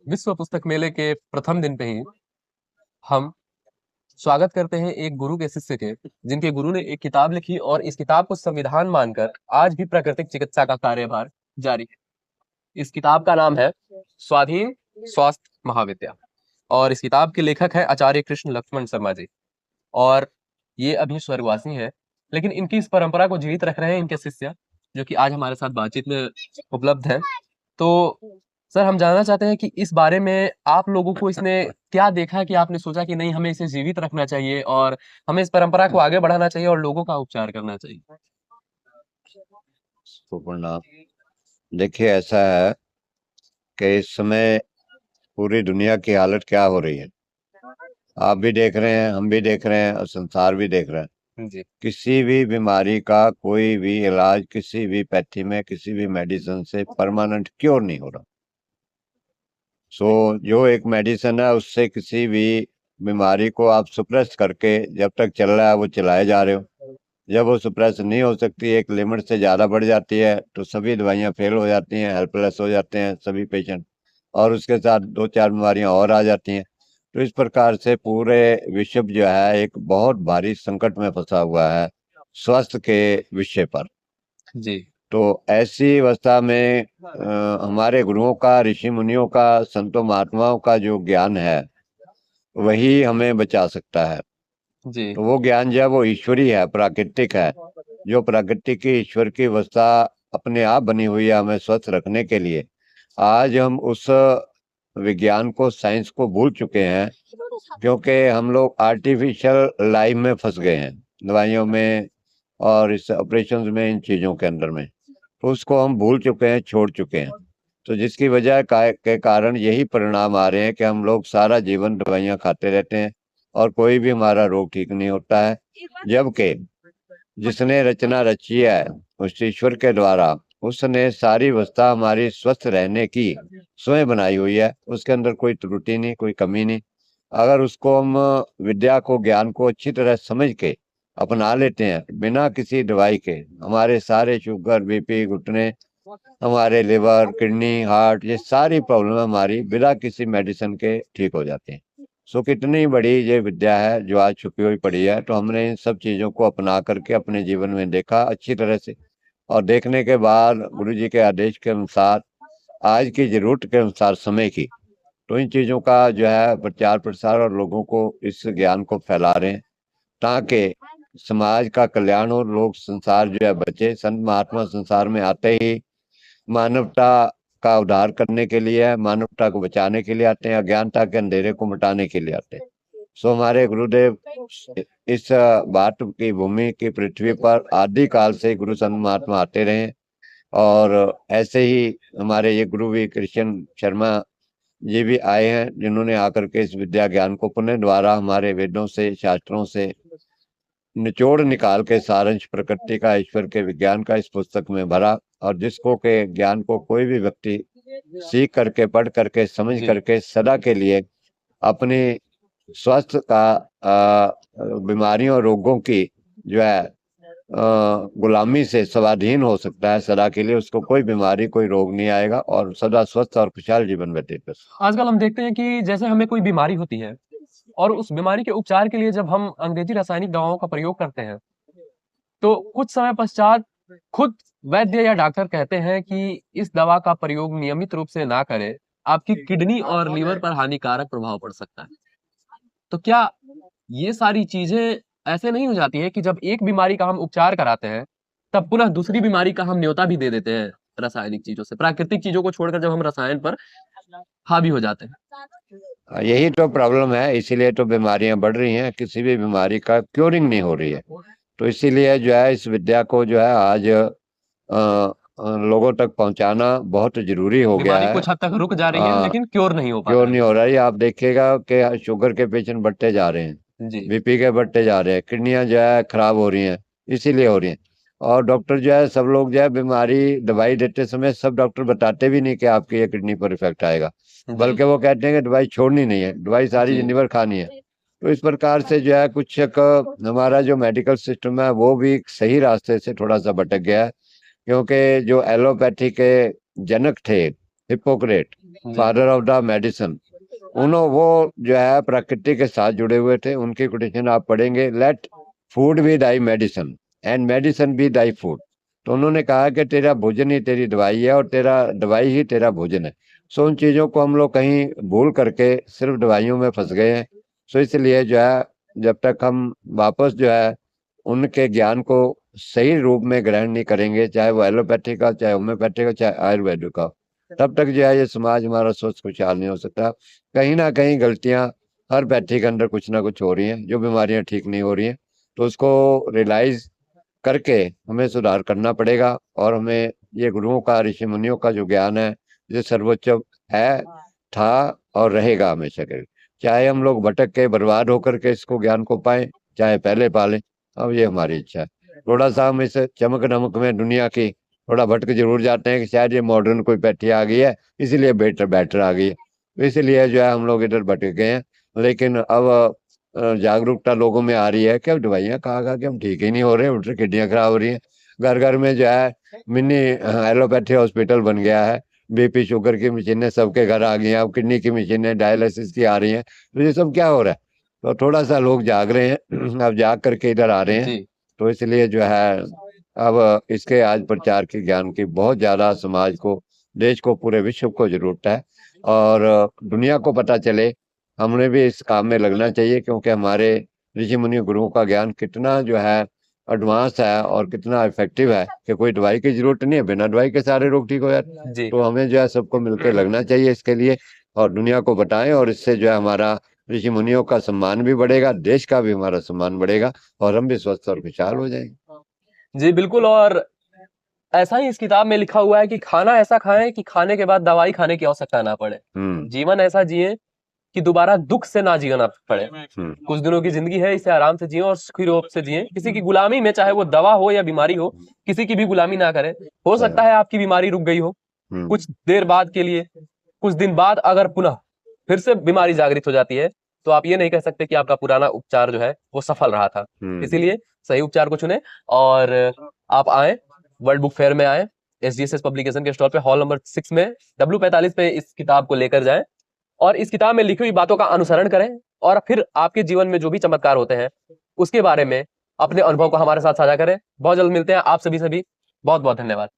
विश्व पुस्तक मेले के प्रथम दिन पे ही हम स्वागत करते हैं एक गुरु के शिष्य के, जिनके गुरु ने एक किताब लिखी और इस किताब को संविधान मानकर आज भी प्राकृतिक चिकित्सा का कार्यभार जारी है। इस किताब का नाम है स्वाधीन स्वास्थ्य महाविद्या और इस किताब के लेखक है आचार्य कृष्ण लक्ष्मण शर्मा जी। और ये अभी स्वर्गवासी हैं, लेकिन इनकी इस परंपरा को जीवित रख रहे हैं इनके शिष्य, जो कि आज हमारे साथ बातचीत में उपलब्ध है। तो सर, हम जानना चाहते हैं कि इस बारे में आप लोगों को इसने क्या देखा कि आपने सोचा कि नहीं, हमें इसे जीवित रखना चाहिए और हमें इस परंपरा को आगे बढ़ाना चाहिए और लोगों का उपचार करना चाहिए। तो प्रणाम। देखिए, ऐसा है कि इस समय पूरी दुनिया की हालत क्या हो रही है, आप भी देख रहे हैं, हम भी देख रहे हैं और संसार भी देख रहा है। जी। किसी भी बीमारी का कोई भी इलाज किसी भी पैथी में, किसी भी मेडिसिन से परमानेंट क्योर नहीं हो रहा। जो एक मेडिसिन है उससे किसी भी बीमारी को आप सुप्रेस करके जब तक चल रहा है वो चलाए जा रहे हो। जब वो सुप्रेस नहीं हो सकती, एक लिमिट से ज़्यादा बढ़ जाती है, तो सभी दवाइयाँ फेल हो जाती हैं, हेल्पलेस हो जाते हैं सभी पेशेंट, और उसके साथ दो चार बीमारियां और आ जाती हैं। तो इस प्रकार से पूरे विश्व जो है एक बहुत भारी संकट में फंसा हुआ है स्वास्थ्य के विषय पर। जी। तो ऐसी अवस्था में हमारे गुरुओं का, ऋषि मुनियों का, संतों महात्माओं का जो ज्ञान है वही हमें बचा सकता है। जी। तो वो ज्ञान जो है वो ईश्वरी है, प्राकृतिक है। जो प्रकृति की ईश्वर की अवस्था अपने आप बनी हुई है हमें स्वस्थ रखने के लिए, आज हम उस विज्ञान को, साइंस को भूल चुके हैं, क्योंकि हम लोग आर्टिफिशियल लाइफ में फंस गए हैं, दवाइयों में और इस ऑपरेशन में, इन चीज़ों के अंदर में। तो उसको हम भूल चुके हैं, छोड़ चुके हैं। तो जिसकी वजह के कारण यही परिणाम आ रहे हैं कि हम लोग सारा जीवन दवाइयाँ खाते रहते हैं और कोई भी हमारा रोग ठीक नहीं होता है। जबकि जिसने रचना रची है उस ईश्वर के द्वारा, उसने सारी व्यवस्था हमारी स्वस्थ रहने की स्वयं बनाई हुई है। उसके अंदर कोई त्रुटि नहीं, कोई कमी नहीं। अगर उसको हम विद्या को, ज्ञान को अच्छी तरह समझ के अपना लेते हैं बिना किसी दवाई के, हमारे सारे शुगर, बीपी, घुटने, हमारे लिवर, किडनी, हार्ट, ये सारी प्रॉब्लम हमारी बिना किसी मेडिसिन के ठीक हो जाती हैं। कितनी बड़ी ये विद्या है जो आज छुपी हुई पड़ी है। तो हमने इन सब चीज़ों को अपना करके अपने जीवन में देखा अच्छी तरह से, और देखने के बाद गुरु जी के आदेश के अनुसार, आज की जरूरत के अनुसार, समय की, तो इन चीज़ों का जो है प्रचार प्रसार और लोगों को इस ज्ञान को फैला रहे हैं, ताकि समाज का कल्याण हो, लोग, संसार जो है बचे। संत महात्मा संसार में आते ही मानवता का उद्धार करने के लिए, मानवता को बचाने के लिए आते हैं, अज्ञानता के अंधेरे को मिटाने के लिए आते हैं। हमारे गुरुदेव इस बात की भूमि की पृथ्वी पर आदि काल से गुरु संत महात्मा आते रहे, और ऐसे ही हमारे ये गुरु भी कृष्ण शर्मा जी भी आए हैं, जिन्होंने आकर के इस विद्या ज्ञान को पुनः द्वारा हमारे वेदों से, शास्त्रों से निचोड़ निकाल के सारंश प्रकृति का, ईश्वर के विज्ञान का इस पुस्तक में भरा। और जिसको के ज्ञान को कोई भी व्यक्ति सीख करके, पढ़ करके, समझ जी। करके सदा के लिए अपने स्वास्थ्य का, बीमारियों और रोगों की जो है गुलामी से स्वाधीन हो सकता है सदा के लिए। उसको कोई बीमारी, कोई रोग नहीं आएगा और सदा स्वस्थ और खुशहाल जीवन व्यतीत कर सकता है। आजकल हम देखते हैं कि जैसे हमें कोई बीमारी होती है और उस बीमारी के उपचार के लिए जब हम अंग्रेजी रासायनिक दवाओं का प्रयोग करते हैं, तो कुछ समय पश्चात खुद वैद्य या डॉक्टर कहते हैं कि इस दवा का प्रयोग नियमित रूप से ना करें, आपकी किडनी और लीवर पर हानिकारक प्रभाव पड़ सकता है। तो क्या ये सारी चीजें ऐसे नहीं हो जाती है कि जब एक बीमारी का हम उपचार कराते हैं, तब पुनः दूसरी बीमारी का हम न्योता भी दे देते हैं रासायनिक चीजों से, प्राकृतिक चीजों को छोड़कर जब हम रसायन पर हावी हो जाते हैं। यही तो प्रॉब्लम है, इसीलिए तो बीमारियां बढ़ रही हैं, किसी भी बीमारी का क्योरिंग नहीं हो रही है। तो इसीलिए जो है इस विद्या को जो है आज लोगों तक पहुंचाना बहुत जरूरी हो गया बीमारी है। कुछ हद तक रुक जा रही है, लेकिन क्योर नहीं हो पा क्योर रहा नहीं हो रहा है। ये आप देखिएगा कि शुगर के पेशेंट बढ़ते जा रहे हैं, है। जी। बीपी के बढ़ते जा रहे हैं, किडनियां जो है खराब हो रही हैं, इसीलिए हो रही हैं। और डॉक्टर जो है, सब लोग जो है बीमारी, दवाई देते समय सब डॉक्टर बताते भी नहीं कि आपकी ये किडनी पर इफेक्ट आएगा, जी। बल्कि वो कहते हैं कि दवाई छोड़नी नहीं है, दवाई सारी जी। जिंदगी भर खानी है। तो इस प्रकार से जो है कुछ एक हमारा जो मेडिकल सिस्टम है वो भी सही रास्ते से थोड़ा सा भटक गया है। क्योंकि जो एलोपैथी के जनक थे, Hippocrates, ji father of the medicine, वो जो है प्रकृति के साथ जुड़े हुए थे। उनकी कोटेशन आप पढ़ेंगे, let food be thy medicine and medicine be thy food. तो उन्होंने कहा कि तेरा भोजन ही तेरी दवाई है और तेरा दवाई ही तेरा भोजन है। सो उन चीज़ों को हम लोग कहीं भूल करके सिर्फ दवाइयों में फंस गए हैं। सो इसलिए जो है, जब तक हम वापस जो है उनके ज्ञान को सही रूप में ग्रहण नहीं करेंगे, चाहे वो एलोपैथी का, चाहे होम्योपैथी का, चाहे आयुर्वेदिक का, तब तक जो है ये समाज हमारा स्वस्थ खुशहाल नहीं हो सकता। कहीं ना कहीं गलतियां हर व्यक्ति के अंदर कुछ ना कुछ हो रही हैं, जो बीमारियां ठीक नहीं हो रही हैं, तो उसको रियलाइज करके हमें सुधार करना पड़ेगा। और हमें ये गुरुओं का, ऋषि मुनियों का जो ज्ञान है, ये सर्वोच्च है, था और रहेगा हमेशा के लिए। चाहे हम लोग भटक के बर्बाद होकर के इसको ज्ञान को पाए, चाहे पहले पालें, अब ये हमारी इच्छा है। थोड़ा सा हम इस चमक दमक में दुनिया की थोड़ा भटक जरूर जाते हैं कि शायद ये मॉडर्न कोई पैठी आ गई है, इसीलिए बेटर बेटर आ गई है, तो इसलिए जो है हम लोग इधर भटक गए हैं। लेकिन अब जागरूकता लोगों में आ रही है कि अब दवाइयाँ खा खा के हम ठीक ही नहीं हो रहे, उल्टी किडनियाँ खराब हो रही हैं। घर घर में जो है मिनी एलोपैथी हॉस्पिटल बन गया है, बीपी शुगर की मशीनें सबके घर आ गई हैं, अब किडनी की मशीनें डायलिसिस की आ रही हैं। तो ये सब क्या हो रहा है? तो थोड़ा सा लोग जाग रहे हैं, अब जाग करके इधर आ रहे हैं। जी तो इसलिए जो है अब इसके आज प्रचार की, ज्ञान की बहुत ज्यादा समाज को, देश को, पूरे विश्व को जरूरत है। और दुनिया को पता चले, हमने भी इस काम में लगना चाहिए, क्योंकि हमारे ऋषि मुनि गुरुओं का ज्ञान कितना जो है एडवांस है और कितना इफेक्टिव है कि कोई दवाई की जरूरत नहीं है, बिना दवाई के सारे रोग ठीक हो जाते। जी तो हमें जो है सबको मिलकर लगना चाहिए इसके लिए, और दुनिया को बताएं, और इससे जो है हमारा ऋषि मुनियों का सम्मान भी बढ़ेगा, देश का भी हमारा सम्मान बढ़ेगा, और हम भी स्वस्थ और खुशहाल हो जाएंगे। जी बिल्कुल। और ऐसा ही इस किताब में लिखा हुआ है कि खाना ऐसा खाएं कि खाने के बाद दवाई खाने की आवश्यकता ना पड़े। जीवन ऐसा जिए कि दोबारा दुख से ना जीना पड़े। कुछ दिनों की जिंदगी है, इसे आराम से जिए और सुखी रूप से जिए। किसी की गुलामी में, चाहे वो दवा हो या बीमारी हो, किसी की भी गुलामी ना करें। हो सकता है आपकी बीमारी रुक गई हो कुछ देर बाद के लिए, कुछ दिन बाद अगर पुनः फिर से बीमारी जागृत हो जाती है, तो आप ये नहीं कह सकते कि आपका पुराना उपचार जो है वो सफल रहा था। इसीलिए सही उपचार को चुने और आप आए, वर्ल्ड बुक फेयर में आए, SGSS पब्लिकेशन के स्टॉल पे, हॉल नंबर 6 में W45 पे इस किताब को लेकर जाएं और इस किताब में लिखी हुई बातों का अनुसरण करें। और फिर आपके जीवन में जो भी चमत्कार होते हैं उसके बारे में अपने अनुभव को हमारे साथ साझा करें। बहुत जल्द मिलते हैं। आप सभी बहुत बहुत धन्यवाद।